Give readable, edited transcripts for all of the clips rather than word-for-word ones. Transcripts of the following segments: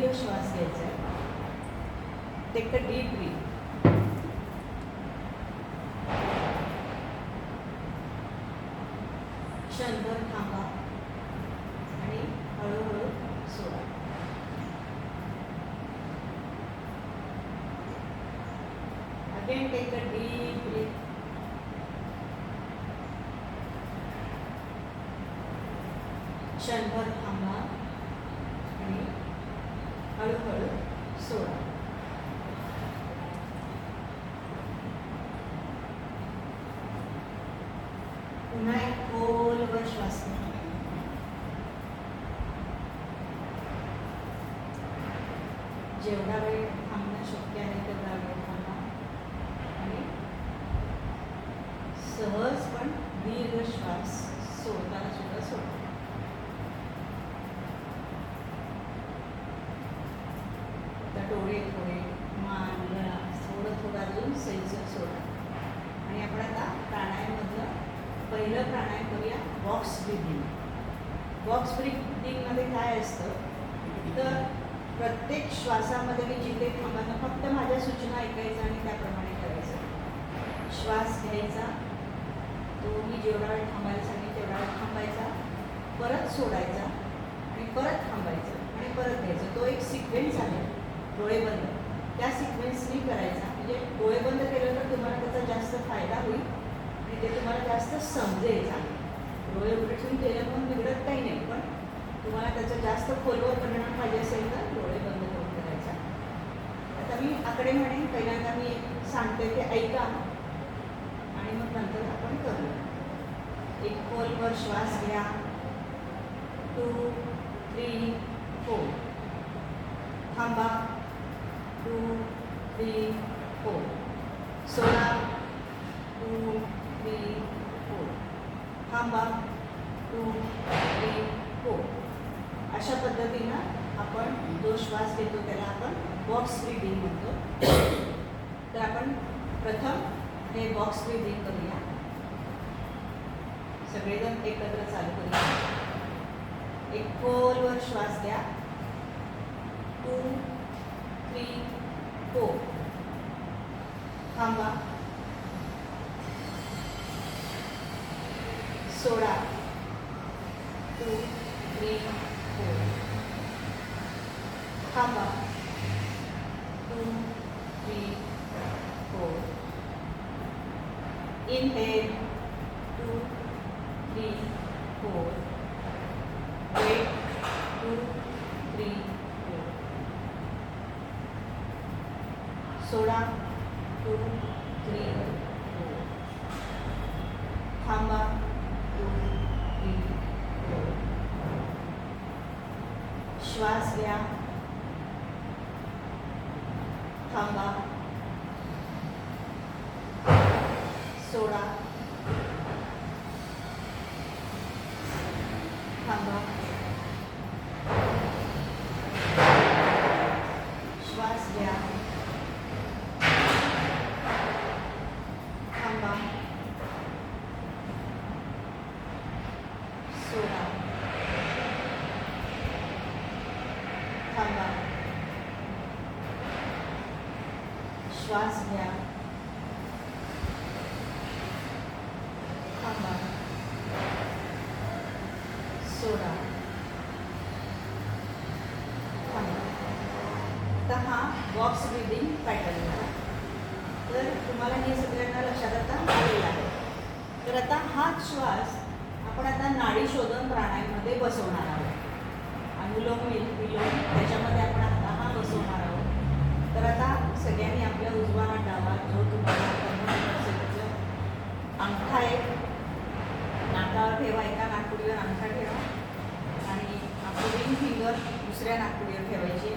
दीर्घ श्वास घ्यायचा आहे. Take a deep breath. क्षणभर थांबा आणि हळूहळू सोडा. Again take a deep breath. क्षणभर थांबा आणि हळूहळू सोडा. पुन्हा एक खोलवर श्वास घ्या. जेवढा वेळ थांबणं शक्य आहे तेवढा वेळ थांबा आणि सहज पण दीर्घ श्वास सोडताना सुद्धा सोडा. डोळे थोडे, मान, गळा थोडं अजून सैलसर सोडा. आणि आपण आता प्राणायाममधलं पहिलं प्राणायाम करूया, बॉक्स ब्रीदिंग. बॉक्स ब्रीदिंगमध्ये काय असतं तर प्रत्येक श्वासामध्ये मी जिथे थांबायला फक्त माझ्या सूचना ऐकायच्या आणि त्याप्रमाणे करायचं. श्वास घ्यायचा, तो मी जेवढा वेळ थांबायला सांगेल तेवढा वेळ थांबायचा, परत सोडायचा आणि परत थांबायचं आणि परत घ्यायचं. तो एक सिक्वेन्स आहे. डोळे बंद, त्या सिक्वेन्सनी करायचा. म्हणजे डोळे बंद केलं तर तुम्हाला त्याचा जास्त फायदा होईल आणि ते तुम्हाला जास्त समजेल. डोळे उघडून केलं पण बिघडत काही नाही, पण तुम्हाला त्याचा जास्त खोलवर परिणाम पाहिजे असेल तर डोळे बंद करून करायचा. आता मी आकडे म्हणेन, पहिल्यांदा मी सांगते ते ऐका आणि मग नंतर आपण करूया. एक खोलवर श्वास घ्या. 2, 3, 4. थांबा. 2, 3, 4. सोडा. 2, 3, 4. थांबा. 2, 3, 4. अशा पद्धतीनं आपण जो श्वास घेतो त्याला आपण बॉक्स ब्रीदिंग म्हणतो. तर आपण प्रथम हे बॉक्स ब्रीदिंग करूया. सगळेजण एकत्र चालू करूया. एक खोलवर श्वास घ्या. 2, 3, 4. थांबा. सोडा. 2, 3, 4. थांबा. 2, 3, 4. इनहेल. 2, 3, 4. Wait. 2, 3, 4. सोडा. 2, 3, 4. थांबा. 2, 3, 4. श्वास घ्या. थांबा. सोडा. थांबा. श्वास घ्या. थांबा. सोडा. थांबा. श्वास घ्या. थांबा. सोडा. थांबा. आता हा बॉक्स ब्रीदिंग पॅटर्न आहे. तर तुम्हाला हे सगळ्यांना लक्षात आता आलेलं आहे. तर आता हाच श्वास आपण आता नाडी शोधन प्राणायाममध्ये बसवणार आहोत. अनुलोम विलोम त्याच्यामध्ये आपण आता हा बसवणार आहोत. तर आता सगळ्यांनी आपल्या उजवा हात डावा जो तुम्हाला अंगठा आहे नाकावर ठेवा, एका नाकपुडीवर अंगठा ठेवा आणि आपलं रिंग फिंगर दुसऱ्या नाकपुडीवर ठेवायची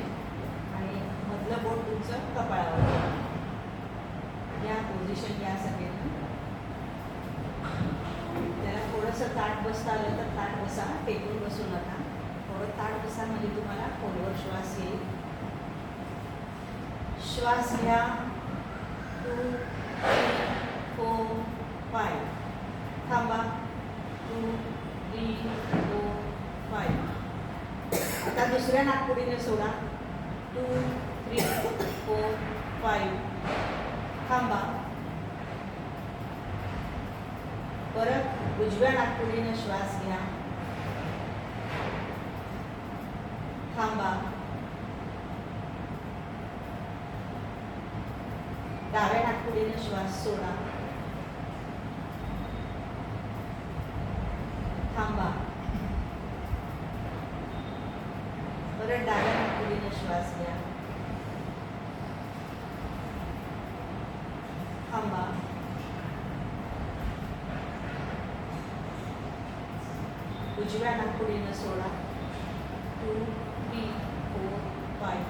आणि मधलं बोट तुमचं कपाळावर ठेवा. या पोझिशन घ्या सगळ्यांना. त्याला थोडंसं ताट बसता आलं तर ताट बसा, टेकून बसू नका. थोडं ताट बसा म्हणजे तुम्हाला खोलवर श्वास येईल. श्वास घ्या. 2, 3, 4, 5. थांबा. 2, 3, 4, 5. आता दुसऱ्या नाकपुडीने सोडा. 2 3 4 5. थांबा. परत उजव्या नाकपुडीनं श्वास घ्या. थांबा. डाव्या नाकपुडीनं श्वास सोडा. थांबा. परत डाव्या नाकपुडीनं श्वास घ्या. थांबा. उजव्या नाकपुडीनं सोडा. 2 3 4 5.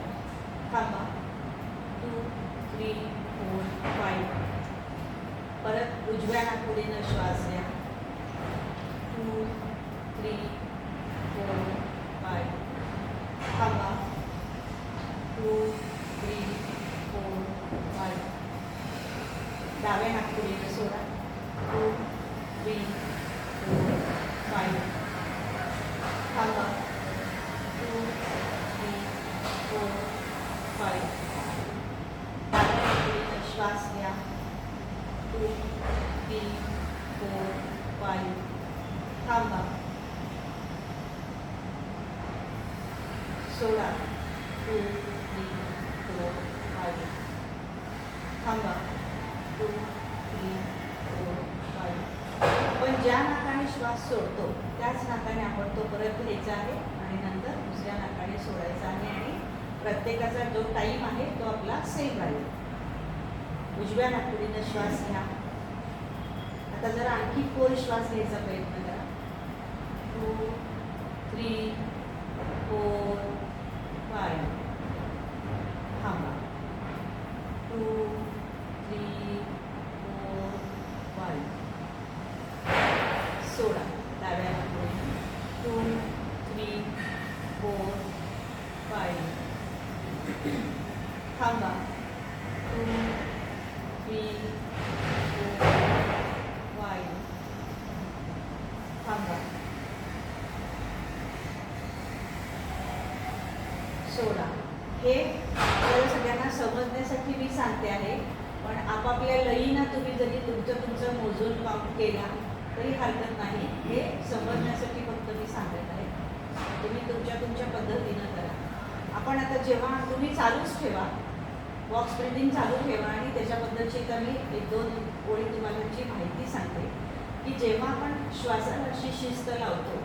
थांबा. 2 3 4 5. परत उजव्या नाकपुडीनं श्वास घ्या. 2 3 4 5. थांबा. 2 3 4 5. डाव्या नाकपुडीनं सोडा. 2 3 4 5. थांबा. 2 3 4 5. डाव्या नाकपुडीनं श्वास घ्या. 2 3 4 5. थांबा. सोडा. 2 3 4 5. थांबा. 2 3 4 5. आपण ज्या नाकाने श्वास सोडतो त्याच नाकाने आपण तो परत घ्यायचा आहे आणि नंतर दुसऱ्या नाकाने सोडायचा आहे आणि प्रत्येकाचा जो टाईम आहे तो आपला सेम राहील. उजव्या नाकपुडीनं श्वास घ्या. आता जरा आणखी खोल श्वास घ्यायचा प्रयत्न करा. 2 3 4 5. थांबा. 2 3 4 5. सोडा. डाव्या नाकपुडीनं 2 3 4 5. थांबा. 2 3 4 5. थांबा. सोडा. हे आपल्याला सगळ्यांना समजण्यासाठी मी सांगते आहे, पण आपापल्या लयीनं तुम्ही जरी तुमचं मोजून काउंट केला तरी हरकत नाही. हे समजण्यासाठी फक्त मी सांगत आहे. तुम्ही तुमच्या पद्धतीनं करा. आपण आता जेव्हा तुम्ही चालूच ठेवा, बॉक्स ब्रीथिंग चालू ठेवा आणि त्याच्याबद्दलची तर मी 1-2 ओळी तुम्हाला जी माहिती सांगते की जेव्हा आपण श्वासाला अशी शिस्त लावतो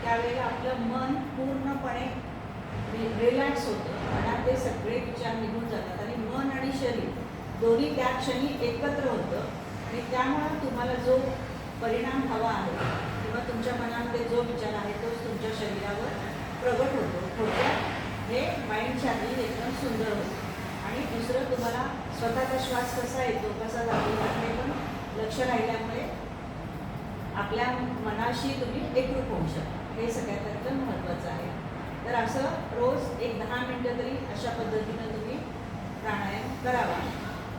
त्यावेळेला आपलं मन पूर्णपणे रिलॅक्स होतं. मनात ते सगळे विचार निघून जातात आणि मन आणि शरीर दोन्ही त्या क्षणी एकत्र होतं आणि त्यामुळं तुम्हाला जो परिणाम हवा आहे किंवा तुमच्या मनामध्ये जो विचार आहे तोच तुमच्या शरीरावर प्रगट होतो. थोडक्यात हे माइंड शारीरिक एकदम सुंदर होतं. आणि दुसरं तुम्हाला स्वतःचा श्वास कसा येतो कसा जातो हे पण लक्ष राहिल्यामुळे आपल्या मनाशी तुम्ही एकरूप होऊ शकता. हे सगळ्यात एकदम महत्त्वाचं आहे. तर असं रोज एक 10 मिनटं तरी अशा पद्धतीनं तुम्ही प्राणायाम करावा.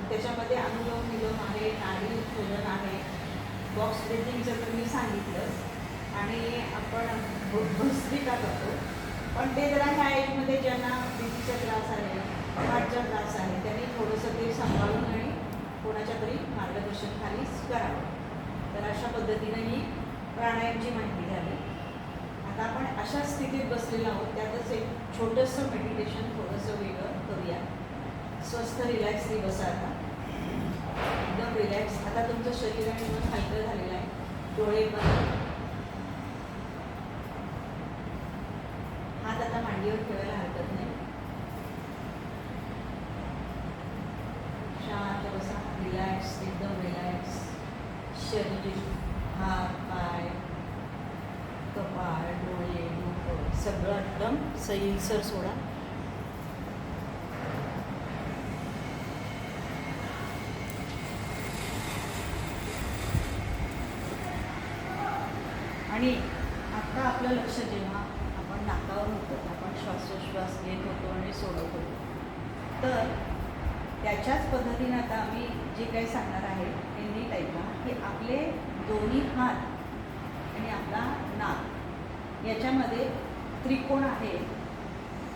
त्याच्यामध्ये अनुलोम विलोम आहे, नाडी शोधन आहे, बॉक्स ब्रीथिंगचं तर मी सांगितलं आणि आपण भस्त्रिका करतो. पण ते जरा ह्या एजमध्ये ज्यांना बीपीचा त्रास आहे, हार्टचा त्रास आहे, त्यांनी थोडंसं ते सांभाळून आणि कोणाच्या तरी मार्गदर्शनाखालीच करावं. तर अशा पद्धतीनं ही प्राणायामची माहिती झाली. आता आपण अशा स्थितीत बसलेलो आहोत, त्यातच एक छोटंसं मेडिटेशन थोडंसं वेगळं करूया. स्वस्थ रिलॅक्सली बसा. आता एकदम रिलॅक्स. आता तुमचं शरीर आणि मन हलकं झालेलं आहे. डोळे बंद. हात आता मांडीवर ठेवायला हरकत नाही. शांत बसा. रिलॅक्स, एकदम रिलॅक्स. शरीर, हात, पाय, कपाळ, डोळे, डोकं सगळं एकदम सैलसर सोडा. आणि आता आपलं लक्ष जेव्हा आपण नाकावर होतो, आपण श्वासोश्वास घेत होतो आणि सोडत होतो, तर त्याच्याच पद्धतीने आता आम्ही जे काही सांगणार आहे ते नीट ऐका की आपले दोन्ही हात आणि आपला नाक याच्यामध्ये त्रिकोण आहे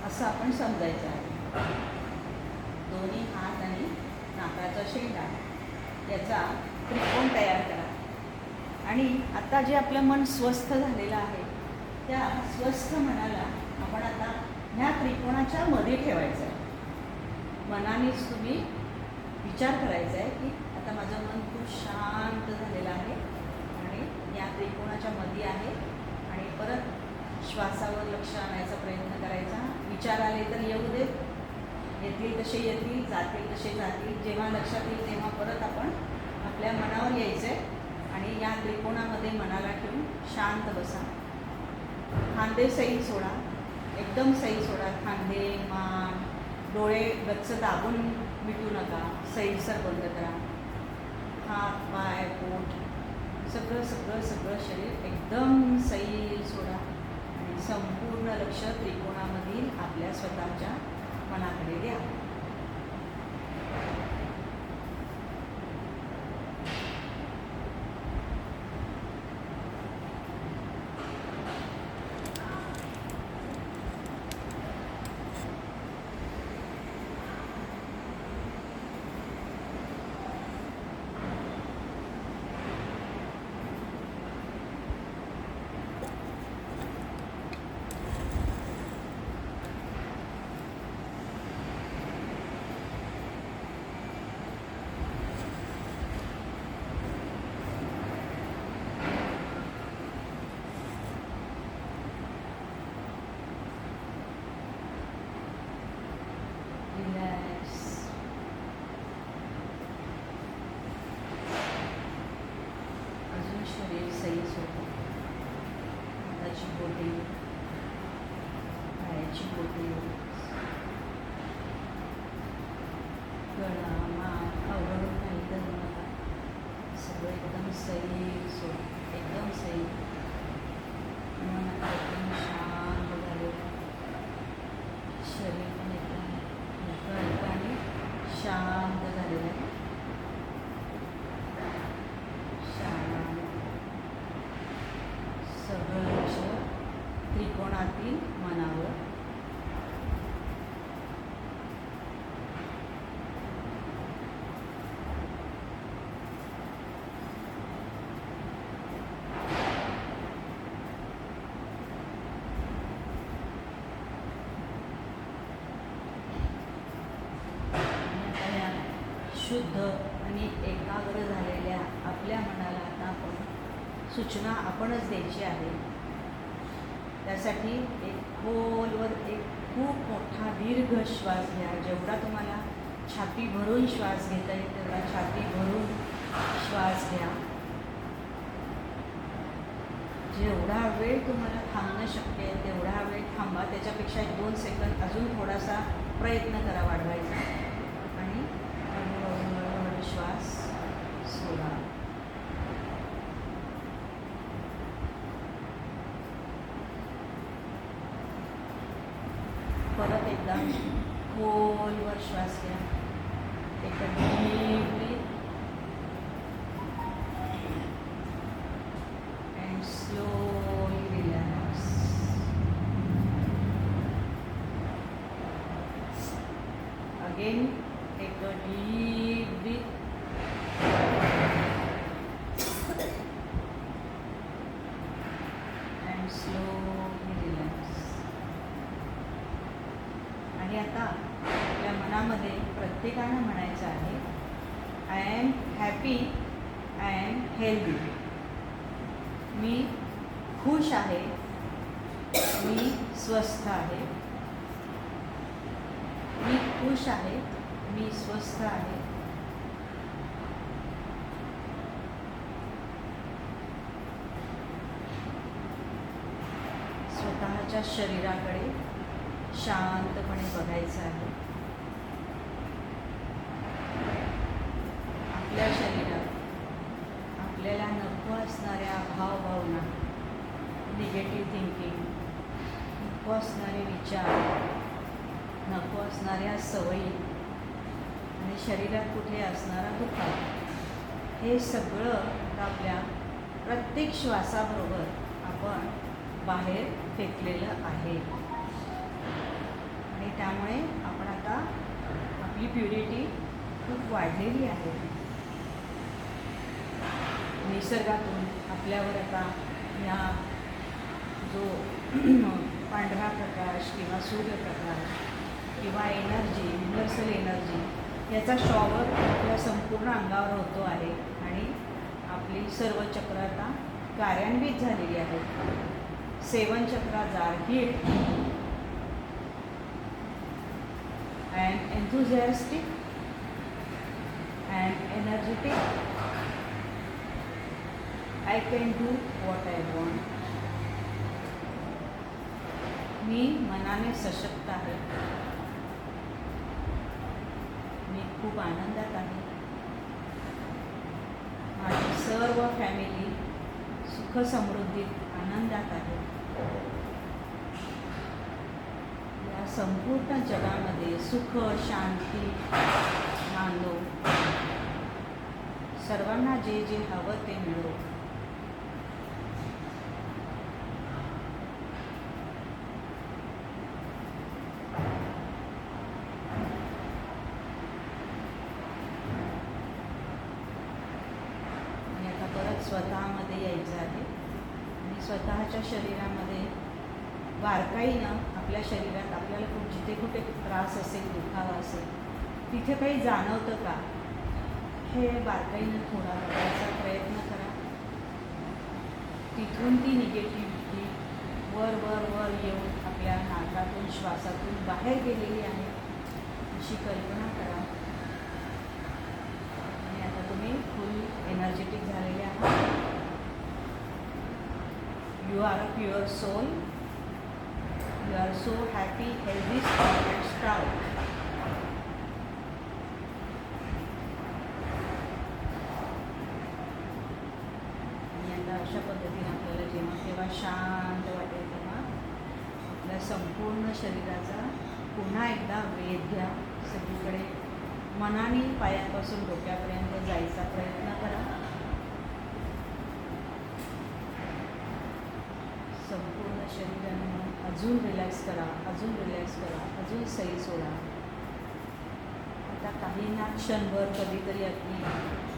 असं आपण समजायचं आहे. दोन्ही हात आणि नाकाचा शेंडा याचा त्रिकोण तयार करा. आणि आता जे आपलं मन स्वस्थ झालेलं आहे त्या स्वस्थ मनाला आपण आता ह्या त्रिकोणाच्या मध्ये ठेवायचं आहे. मनानेच तुम्ही विचार करायचा आहे की आता माझं मन खूप शांत झालेलं आहे आणि या त्रिकोणाच्या मध्ये आहे. आणि परत श्वासावर लक्ष आणायचा प्रयत्न करायचा. विचार आले तर येऊ देत, येतील तसे येतील, जातील तसे जातील. जेव्हा लक्षात येईल तेव्हा परत आपण आपल्या मनावर यायचं आहे आणि या त्रिकोणामध्ये मनाला ठेवून शांत बसा. खांदे सैल सोडा, एकदम सैल सोडा. खांदे, मान, डोळे गच्च दाबून मिटू नका, सैलसर बंद करा. हात, पाय, पोट सगळं सगळं सगळं शरीर एकदम सैल सोडा आणि संपूर्ण लक्ष त्रिकोणामधील आपल्या स्वतःच्या मनाकडे द्या. शरीर सैल सोडा. हाताची बोटे, पायाची बोटे, गळा, मान अवघडून काही धरू नका. सगळं एकदम सैल सोडा, एकदम सैल. मन एकदम शांत झालेलं, शरीर पण एकदम हलकं आणि शांत झालेलं आहे. सगळं लक्ष त्रिकोणातील मनावर. शुद्ध आणि एकाग्र झालेल्या आपल्या मनाला आता आपण सूचना आपणच द्यायची आहे. त्यासाठी एक खोलवर एक खूप मोठा दीर्घ श्वास घ्या. जेवढा तुम्हाला छाती भरून श्वास घेता येईल तेवढा छाती भरून श्वास घ्या. जेवढा वेळ तुम्हाला थांबणं शक्य आहे तेवढा वेळ थांबा. त्याच्यापेक्षा 1-2 सेकंद अजून थोडासा प्रयत्न करा वाढवायचा आणि हळूहळू श्वास सोडा. परत एकदा खोलवर श्वास घ्या. एकदम deeply and slowly relax. Again take a deep breath and slowly relax. आणि आता आपल्या मनामध्ये प्रत्येकानं म्हणायचं आहे, I am happy, I am healthy. मी खुश आहे, मी स्वस्थ आहे. मी खुश आहे, मी स्वस्थ आहे. स्वतःच्या शरीराकडे शांतपणे बघायचं आहे. आपल्या शरीरात आपल्याला नको असणाऱ्या भावभावना, निगेटिव्ह थिंकिंग, नको असणारे विचार, नको असणाऱ्या सवयी आणि शरीरात कुठे असणारा दुखाव, हे सगळं आपल्या प्रत्येक श्वासाबरोबर आपण बाहेर फेकलेलं आहे. आणि त्यामुळे आपण आता आपली प्युरिटी खूप वाढलेली आहे. निसर्गातून आपल्यावर आता या जो पांढरा प्रकाश किंवा सूर्यप्रकाश किंवा एनर्जी, युनिव्हर्सल एनर्जी याचा शॉवर आपल्या संपूर्ण अंगावर होतो आहे आणि आपली सर्व चक्र आता कार्यान्वित झालेली आहेत. 7 chakras are hit and enthusiastic and energetic. I can do what I want. मी मनाने सशक्त आहे. मी खूप आनंदात आहे. माझी सर्व फॅमिली सुख समृद्धीत आनंदात आहे. या संपूर्ण जगामध्ये सुख शांती नांदो. सर्वांना जे जे हवं ते मिळो. स्वतःमध्ये यायचं आहे आणि स्वतःच्या शरीरामध्ये बारकाईनं आपल्या शरीरात आपल्याला जिथे कुठे त्रास असेल, दुखावा असेल, तिथे काही जाणवतं का हे बारकाईनं थोडा बघायचा प्रयत्न करा. तिथून ती निगेटिव्हिटी वर वर वर येऊन आपल्या नाकातून श्वासातून बाहेर गेलेली आहे अशी कल्पना करा. आणि आता तुम्ही फुल एनर्जेटिक झालेले आहात. You are a pure soul. You are so happy, healthy, strong and proud. आणि आता अशा पद्धतीने आपल्याला जेव्हा केव्हा शांत वाटेल तेव्हा आपल्या संपूर्ण शरीराचा पुन्हा एकदा वेध घ्या. सगळीकडे मनाने पायापासून डोक्यापर्यंत जायचा प्रयत्न करा. संपूर्ण शरीराने अजून रिलॅक्स करा, अजून रिलॅक्स करा, अजून सही सोडा. आता काहींना क्षणभर कधीतरी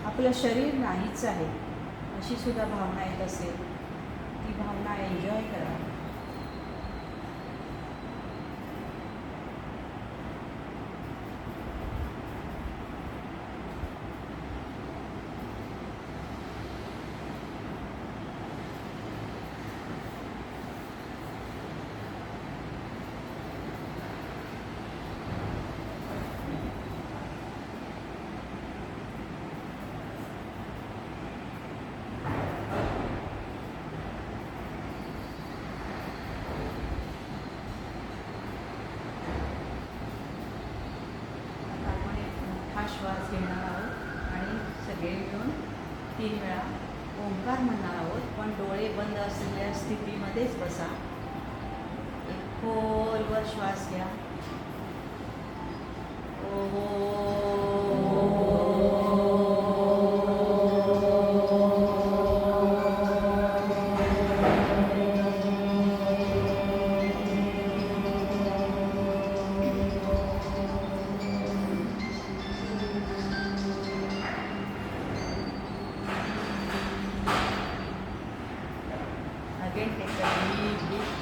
आपलं शरीर नाहीच आहे अशी सुद्धा भावना येत असेल, ती भावना एन्जॉय करा. श्वास घेणार आहोत आणि सगळे मिळून 3 वेळा ओंकार म्हणणार आहोत. पण डोळे बंद असलेल्या स्थितीमध्येच बसा. एक खोलवर श्वास घ्या. Again, take a deep breath.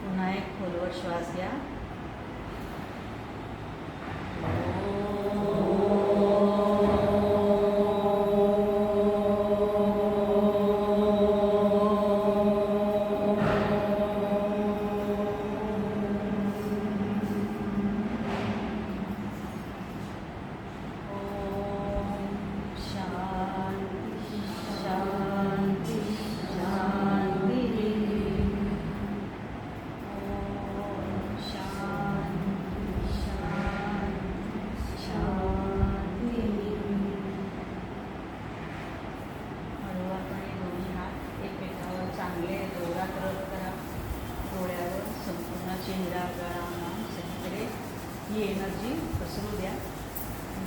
पुन्हा एक खोलवर श्वास घ्या. चेहरा गळा मान सगळीकडे ही एनर्जी पसरू द्या.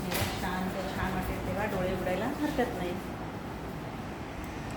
जेव्हा शांत छान वाटेल तेव्हा डोळे उघडायला हरकत नाही.